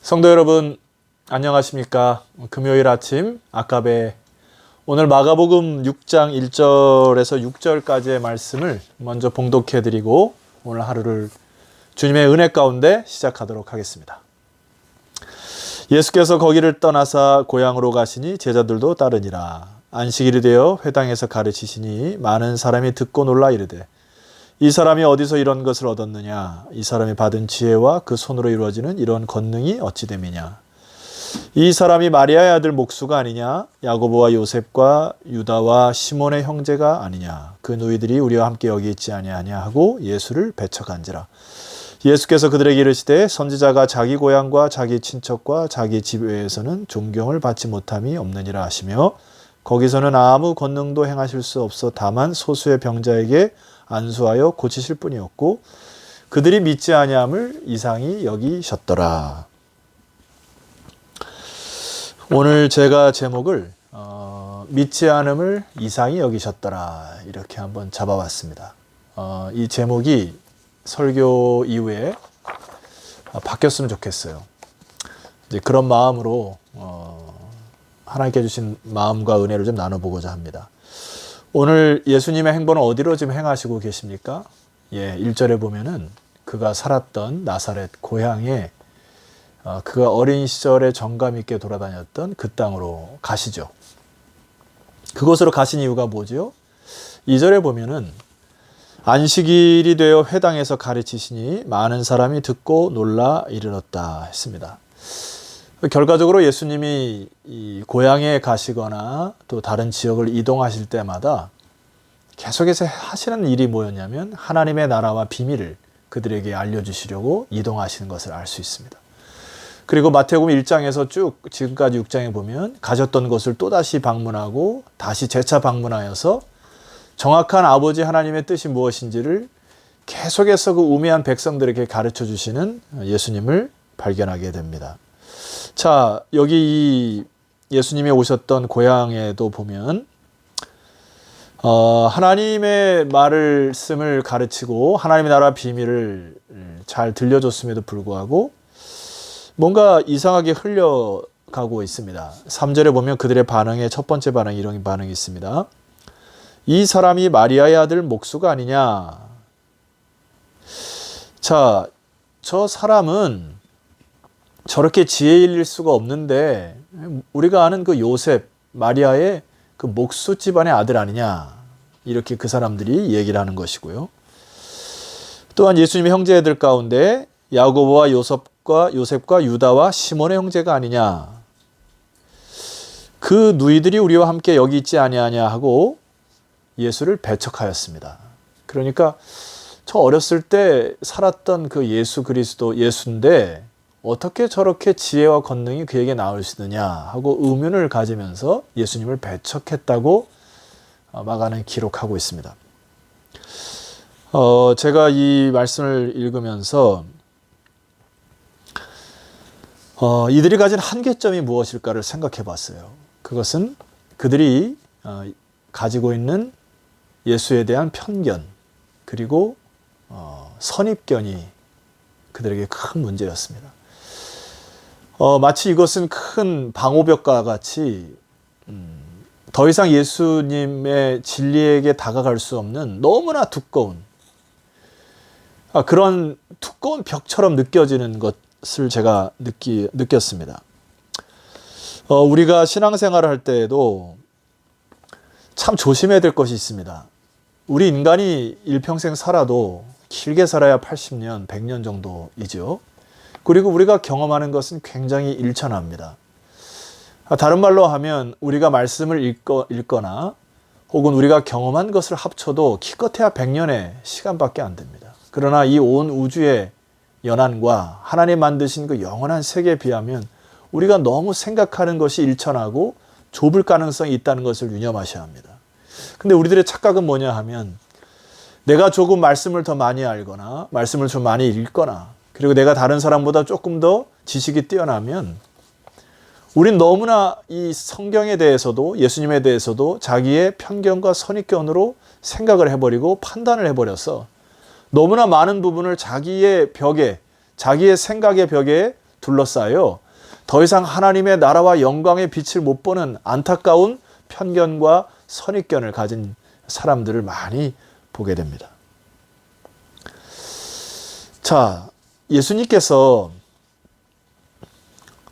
성도 여러분, 안녕하십니까? 금요일 아침 아까베 오늘 마가복음 6장 1절에서 6절까지의 말씀을 먼저 봉독해 드리고 오늘 하루를 주님의 은혜 가운데 시작하도록 하겠습니다. 예수께서 거기를 떠나사 고향으로 가시니 제자들도 따르니라. 안식일이 되어 회당에서 가르치시니 많은 사람이 듣고 놀라 이르되 이 사람이 어디서 이런 것을 얻었느냐? 이 사람이 받은 지혜와 그 손으로 이루어지는 이런 권능이 어찌 됨이냐? 이 사람이 마리아의 아들 목수가 아니냐? 야고보와 요셉과 유다와 시몬의 형제가 아니냐? 그 누이들이 우리와 함께 여기 있지 아니하냐 하고 예수를 배척한지라. 예수께서 그들에게 이르시되 선지자가 자기 고향과 자기 친척과 자기 집 외에서는 존경을 받지 못함이 없느니라 하시며 거기서는 아무 권능도 행하실 수 없어 다만 소수의 병자에게 안수하여 고치실 뿐이었고 그들이 믿지 아니함을 이상히 여기셨더라. 오늘 제가 제목을 믿지 않음을 이상히 여기셨더라 이렇게 한번 잡아봤습니다. 이 제목이 설교 이후에 바뀌었으면 좋겠어요. 이제 그런 마음으로 하나님께 주신 마음과 은혜를 좀 나눠보고자 합니다. 오늘 예수님의 행보는 어디로 지금 행하시고 계십니까? 1절에 보면은 그가 살았던 나사렛 고향에 그가 어린 시절에 정감 있게 돌아다녔던 그 땅으로 가시죠. 그곳으로 가신 이유가 뭐죠? 2절에 보면은 안식일이 되어 회당에서 가르치시니 많은 사람이 듣고 놀라 이르렀다 했습니다. 결과적으로 예수님이 이 고향에 가시거나 또 다른 지역을 이동하실 때마다 계속해서 하시는 일이 뭐였냐면 하나님의 나라와 비밀을 그들에게 알려주시려고 이동하시는 것을 알 수 있습니다. 그리고 마태복음 1장에서 쭉 지금까지 6장에 보면 가셨던 곳을 또다시 방문하고 다시 재차 방문하여서 정확한 아버지 하나님의 뜻이 무엇인지를 계속해서 그 우매한 백성들에게 가르쳐 주시는 예수님을 발견하게 됩니다. 자, 여기 이 예수님이 오셨던 고향에도 보면 하나님의 말씀을 가르치고 하나님의 나라 비밀을 잘 들려줬음에도 불구하고 뭔가 이상하게 흘려가고 있습니다. 3절에 보면 그들의 반응의 첫 번째 반응 이런 반응이 있습니다. 이 사람이 마리아의 아들 목수가 아니냐? 자, 저 사람은 저렇게 지혜일 수가 없는데 우리가 아는 그 요셉, 마리아의 그 목수 집안의 아들 아니냐 이렇게 그 사람들이 얘기를 하는 것이고요. 또한 예수님의 형제들 가운데 야고보와 요셉과 유다와 시몬의 형제가 아니냐 그 누이들이 우리와 함께 여기 있지 아니하냐 하고 예수를 배척하였습니다. 그러니까 저 어렸을 때 살았던 그 예수 그리스도 예수인데 어떻게 저렇게 지혜와 권능이 그에게 나올 수 있느냐 하고 의문을 가지면서 예수님을 배척했다고 마가는 기록하고 있습니다. 제가 이 말씀을 읽으면서 이들이 가진 한계점이 무엇일까를 생각해 봤어요. 그것은 그들이 가지고 있는 예수에 대한 편견 그리고 선입견이 그들에게 큰 문제였습니다. 마치 이것은 큰 방호벽과 같이 더 이상 예수님의 진리에게 다가갈 수 없는 너무나 두꺼운 그런 두꺼운 벽처럼 느껴지는 것을 제가 느꼈습니다. 우리가 신앙생활을 할 때에도 참 조심해야 될 것이 있습니다. 우리 인간이 일평생 살아도 길게 살아야 80년, 100년 정도이죠. 그리고 우리가 경험하는 것은 굉장히 일천합니다. 다른 말로 하면 우리가 말씀을 읽거나 혹은 우리가 경험한 것을 합쳐도 기껏해야 100년의 시간밖에 안 됩니다. 그러나 이 온 우주의 연한과 하나님 만드신 그 영원한 세계에 비하면 우리가 너무 생각하는 것이 일천하고 좁을 가능성이 있다는 것을 유념하셔야 합니다. 근데 우리들의 착각은 뭐냐 하면 내가 조금 말씀을 더 많이 알거나 말씀을 좀 많이 읽거나 그리고 내가 다른 사람보다 조금 더 지식이 뛰어나면 우린 너무나 이 성경에 대해서도 예수님에 대해서도 자기의 편견과 선입견으로 생각을 해버리고 판단을 해버려서 너무나 많은 부분을 자기의 벽에 자기의 생각의 벽에 둘러싸여 더 이상 하나님의 나라와 영광의 빛을 못 보는 안타까운 편견과 선입견을 가진 사람들을 많이 보게 됩니다. 자, 예수님께서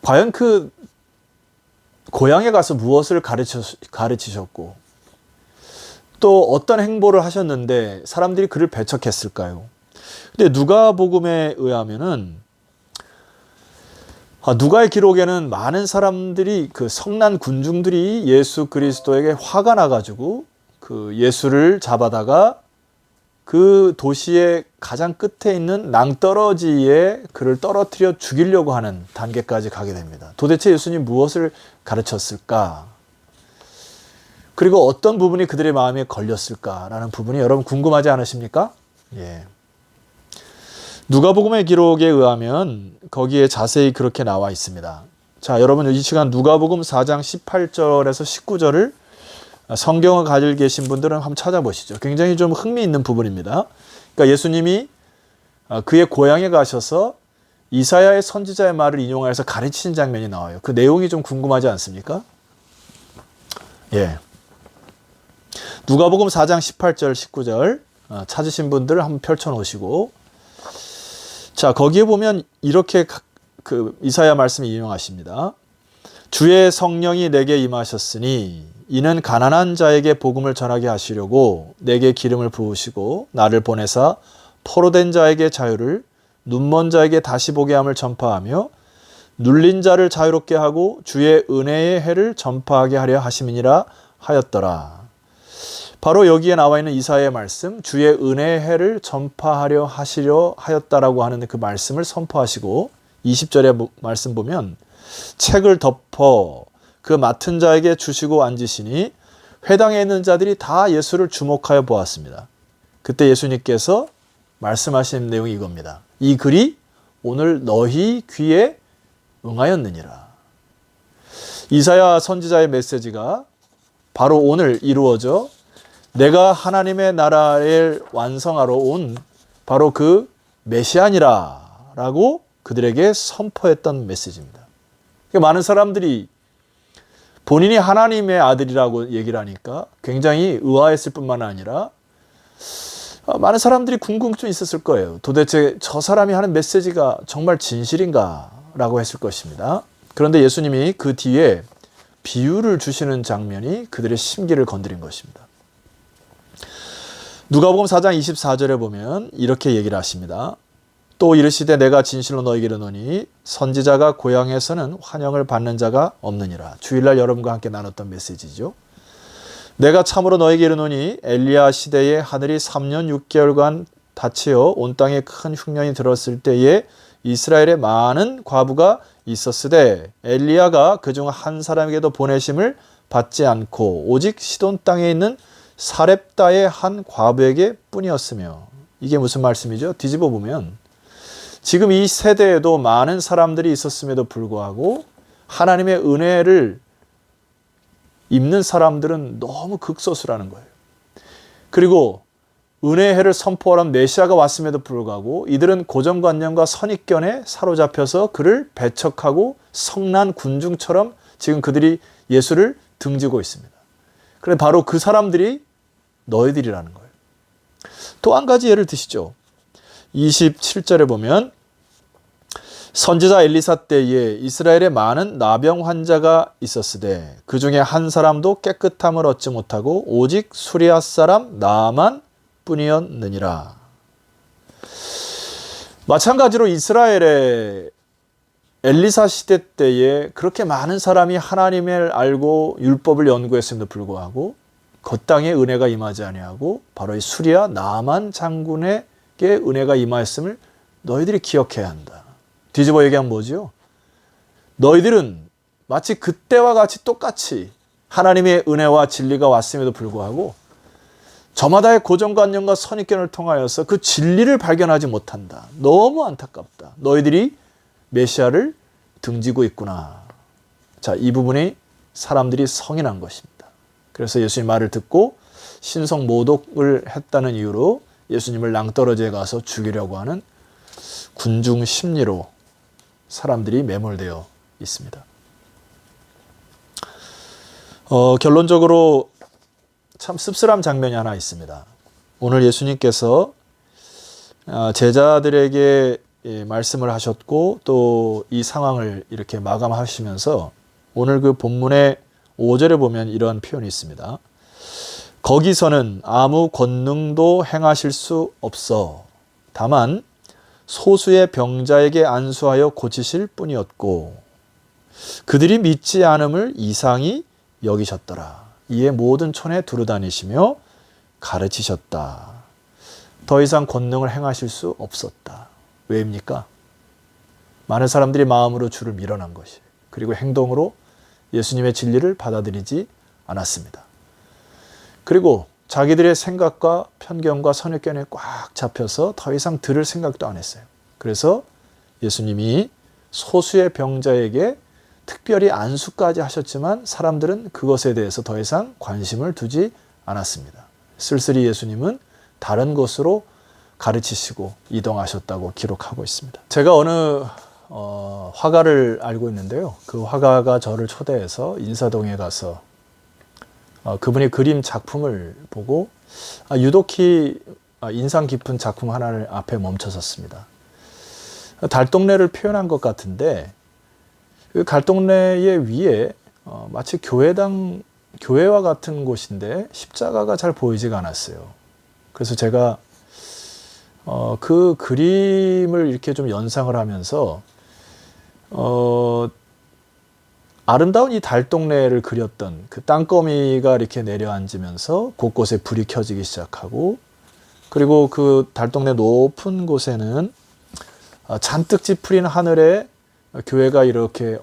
과연 그 고향에 가서 무엇을 가르치셨고 또 어떤 행보를 하셨는데 사람들이 그를 배척했을까요? 근데 누가복음에 의하면은 누가의 기록에는 많은 사람들이 그 성난 군중들이 예수 그리스도에게 화가 나가지고 그 예수를 잡아다가 그 도시의 가장 끝에 있는 낭떠러지에 그를 떨어뜨려 죽이려고 하는 단계까지 가게 됩니다. 도대체 예수님 무엇을 가르쳤을까? 그리고 어떤 부분이 그들의 마음에 걸렸을까라는 부분이 여러분 궁금하지 않으십니까? 예. 누가복음의 기록에 의하면 거기에 자세히 그렇게 나와 있습니다. 자, 여러분 이 시간 누가복음 4장 18절에서 19절을 성경을 가지고 계신 분들은 한번 찾아보시죠. 굉장히 좀 흥미있는 부분입니다. 그러니까 예수님이 그의 고향에 가셔서 이사야의 선지자의 말을 인용하여서 가르치신 장면이 나와요. 그 내용이 좀 궁금하지 않습니까? 예. 누가복음 4장 18절, 19절 찾으신 분들 한번 펼쳐놓으시고, 자, 거기에 보면 이렇게 그 이사야 말씀을 인용하십니다. 주의 성령이 내게 임하셨으니 이는 가난한 자에게 복음을 전하게 하시려고 내게 기름을 부으시고 나를 보내사 포로된 자에게 자유를, 눈먼 자에게 다시 보게 함을 전파하며 눌린 자를 자유롭게 하고 주의 은혜의 해를 전파하게 하려 하심이니라 하였더라. 바로 여기에 나와 있는 이사야의 말씀, 주의 은혜의 해를 전파하려 하시려 하였다라고 하는 그 말씀을 선포하시고 20절의 말씀 보면 책을 덮어 그 맡은 자에게 주시고 앉으시니 회당에 있는 자들이 다 예수를 주목하여 보았습니다. 그때 예수님께서 말씀하신 내용이 이겁니다. 이 글이 오늘 너희 귀에 응하였느니라. 이사야 선지자의 메시지가 바로 오늘 이루어져 내가 하나님의 나라를 완성하러 온 바로 그 메시아니라 라고 그들에게 선포했던 메시지입니다. 많은 사람들이 본인이 하나님의 아들이라고 얘기를 하니까 굉장히 의아했을 뿐만 아니라 많은 사람들이 궁금증이 있었을 거예요. 도대체 저 사람이 하는 메시지가 정말 진실인가? 라고 했을 것입니다. 그런데 예수님이 그 뒤에 비유를 주시는 장면이 그들의 심기를 건드린 것입니다. 누가복음 4장 24절에 보면 이렇게 얘기를 하십니다. 또 이르시되 내가 진실로 너희에게 이르노니 선지자가 고향에서는 환영을 받는 자가 없느니라. 주일날 여러분과 함께 나눴던 메시지죠. 내가 참으로 너희에게 이르노니 엘리야 시대에 하늘이 3년 6개월간 닫히어 온 땅에 큰 흉년이 들었을 때에 이스라엘에 많은 과부가 있었으되 엘리야가 그중 한 사람에게도 보내심을 받지 않고 오직 시돈 땅에 있는 사렙다의 한 과부에게 뿐이었으며. 이게 무슨 말씀이죠? 뒤집어 보면 지금 이 세대에도 많은 사람들이 있었음에도 불구하고 하나님의 은혜를 입는 사람들은 너무 극소수라는 거예요. 그리고 은혜의 해를 선포하는 메시아가 왔음에도 불구하고 이들은 고정관념과 선입견에 사로잡혀서 그를 배척하고 성난 군중처럼 지금 그들이 예수를 등지고 있습니다. 그런데 바로 그 사람들이 너희들이라는 거예요. 또 한 가지 예를 드시죠. 27절에 보면 선지자 엘리사 때에 이스라엘에 많은 나병 환자가 있었으되 그 중에 한 사람도 깨끗함을 얻지 못하고 오직 수리아 사람 나만 뿐이었느니라. 마찬가지로 이스라엘의 엘리사 시대 때에 그렇게 많은 사람이 하나님을 알고 율법을 연구했음에도 불구하고 그 땅에 은혜가 임하지 아니하고 바로 이 수리아 나만 장군에게 은혜가 임하였음을 너희들이 기억해야 한다. 뒤집어 얘기하면 뭐지요? 너희들은 마치 그때와 같이 똑같이 하나님의 은혜와 진리가 왔음에도 불구하고 저마다의 고정관념과 선입견을 통하여서 그 진리를 발견하지 못한다. 너무 안타깝다. 너희들이 메시아를 등지고 있구나. 자, 이 부분이 사람들이 성인한 것입니다. 그래서 예수님 말을 듣고 신성 모독을 했다는 이유로 예수님을 낭떠러지에 가서 죽이려고 하는 군중 심리로 사람들이 매몰되어 있습니다. 결론적으로 참 씁쓸한 장면이 하나 있습니다. 오늘 예수님께서 제자들에게 말씀을 하셨고 또 이 상황을 이렇게 마감하시면서 오늘 그 본문의 5절에 보면 이러한 표현이 있습니다. 거기서는 아무 권능도 행하실 수 없어 다만 소수의 병자에게 안수하여 고치실 뿐이었고 그들이 믿지 않음을 이상히 여기셨더라. 이에 모든 촌에 두루다니시며 가르치셨다. 더 이상 권능을 행하실 수 없었다. 왜입니까? 많은 사람들이 마음으로 주를 밀어난 것이 그리고 행동으로 예수님의 진리를 받아들이지 않았습니다. 그리고 자기들의 생각과 편견과 선입견에 꽉 잡혀서 더 이상 들을 생각도 안 했어요. 그래서 예수님이 소수의 병자에게 특별히 안수까지 하셨지만 사람들은 그것에 대해서 더 이상 관심을 두지 않았습니다. 쓸쓸히 예수님은 다른 곳으로 가르치시고 이동하셨다고 기록하고 있습니다. 제가 어느 화가를 알고 있는데요. 그 화가가 저를 초대해서 인사동에 가서 그분의 그림 작품을 보고 유독히 인상 깊은 작품 하나를 앞에 멈춰섰습니다. 달동네를 표현한 것 같은데 그 달동네의 위에 마치 교회와 같은 곳인데 십자가가 잘 보이지가 않았어요. 그래서 제가 그 그림을 이렇게 좀 연상을 하면서 아름다운 이 달동네를 그렸던 그 땅거미가 이렇게 내려앉으면서 곳곳에 불이 켜지기 시작하고 그리고 그 달동네 높은 곳에는 잔뜩 찌푸린 하늘에 교회가 이렇게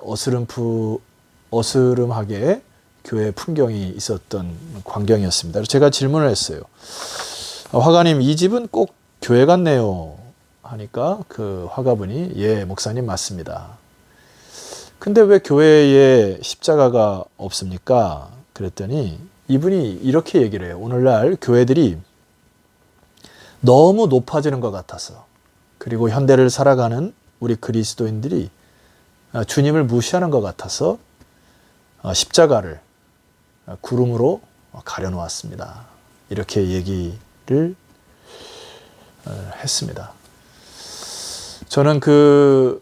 어스름하게 교회 풍경이 있었던 광경이었습니다. 그래서 제가 질문을 했어요. 화가님, 이 집은 꼭 교회 같네요. 하니까 그 화가분이 예, 목사님 맞습니다. 근데 왜 교회에 십자가가 없습니까? 그랬더니 이분이 이렇게 얘기를 해요. 오늘날 교회들이 너무 높아지는 것 같아서 그리고 현대를 살아가는 우리 그리스도인들이 주님을 무시하는 것 같아서 십자가를 구름으로 가려놓았습니다. 이렇게 얘기를 했습니다. 저는 그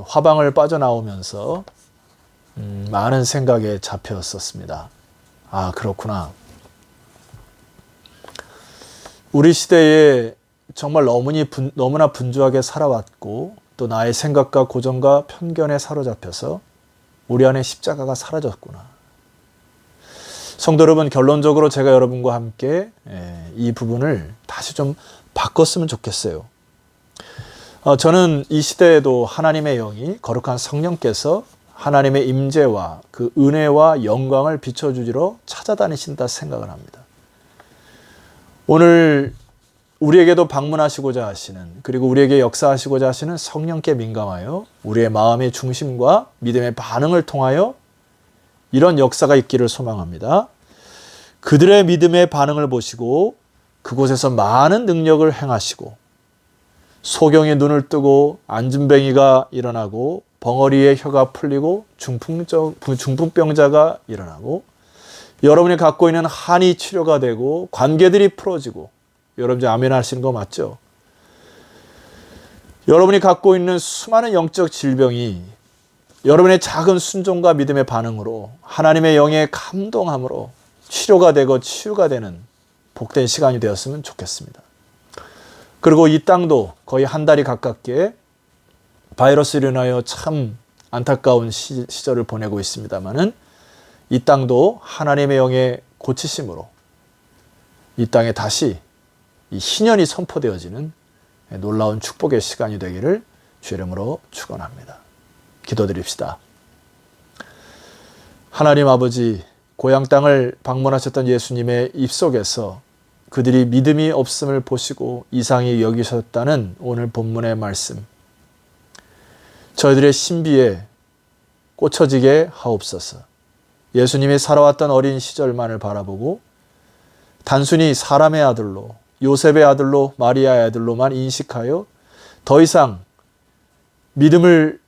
화방을 빠져나오면서 많은 생각에 잡혔었습니다. 아, 그렇구나. 우리 시대에 정말 너무나 분주하게 살아왔고 또 나의 생각과 고정과 편견에 사로잡혀서 우리 안에 십자가가 사라졌구나. 성도 여러분, 결론적으로 제가 여러분과 함께 이 부분을 다시 좀 바꿨으면 좋겠어요. 저는 이 시대에도 하나님의 영이 거룩한 성령께서 하나님의 임재와 그 은혜와 영광을 비춰주지로 찾아다니신다 생각을 합니다. 오늘 우리에게도 방문하시고자 하시는 그리고 우리에게 역사하시고자 하시는 성령께 민감하여 우리의 마음의 중심과 믿음의 반응을 통하여 이런 역사가 있기를 소망합니다. 그들의 믿음의 반응을 보시고 그곳에서 많은 능력을 행하시고 소경의 눈을 뜨고 안진뱅이가 일어나고 벙어리의 혀가 풀리고 중풍병자가 일어나고 여러분이 갖고 있는 한이 치료가 되고 관계들이 풀어지고 여러분 이제 아멘 하시는 거 맞죠? 여러분이 갖고 있는 수많은 영적 질병이 여러분의 작은 순종과 믿음의 반응으로 하나님의 영의 감동함으로 치료가 되고 치유가 되는 복된 시간이 되었으면 좋겠습니다. 그리고 이 땅도 거의 한 달이 가깝게 바이러스로 인하여 참 안타까운 시절을 보내고 있습니다마는 이 땅도 하나님의 영의 고치심으로 이 땅에 다시 이 희년이 선포되어지는 놀라운 축복의 시간이 되기를 주 이름으로 축원합니다. 기도드립시다. 하나님 아버지, 고향 땅을 방문하셨던 예수님의 입속에서 그들이 믿음이 없음을 보시고 이상히 여기셨다는 오늘 본문의 말씀, 저희들의 신비에 꽂혀지게 하옵소서. 예수님이 살아왔던 어린 시절만을 바라보고 단순히 사람의 아들로, 요셉의 아들로, 마리아의 아들로만 인식하여 더 이상 믿음을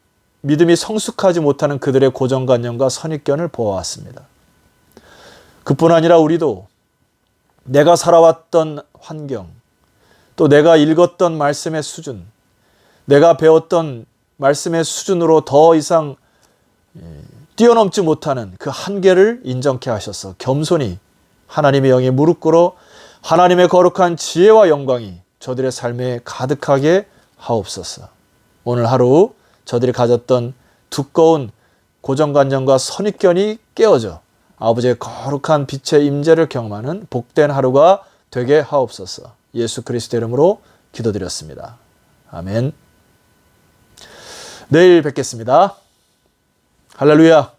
믿음이 성숙하지 못하는 그들의 고정관념과 선입견을 보아왔습니다. 그뿐 아니라 우리도 내가 살아왔던 환경, 또 내가 읽었던 말씀의 수준, 내가 배웠던 말씀의 수준으로 더 이상 뛰어넘지 못하는 그 한계를 인정케 하셔서 겸손히 하나님의 영에 무릎 꿇어 하나님의 거룩한 지혜와 영광이 저들의 삶에 가득하게 하옵소서. 오늘 하루 저들이 가졌던 두꺼운 고정관념과 선입견이 깨어져 아버지의 거룩한 빛의 임재를 경험하는 복된 하루가 되게 하옵소서. 예수 그리스도 이름으로 기도드렸습니다. 아멘. 내일 뵙겠습니다. 할렐루야.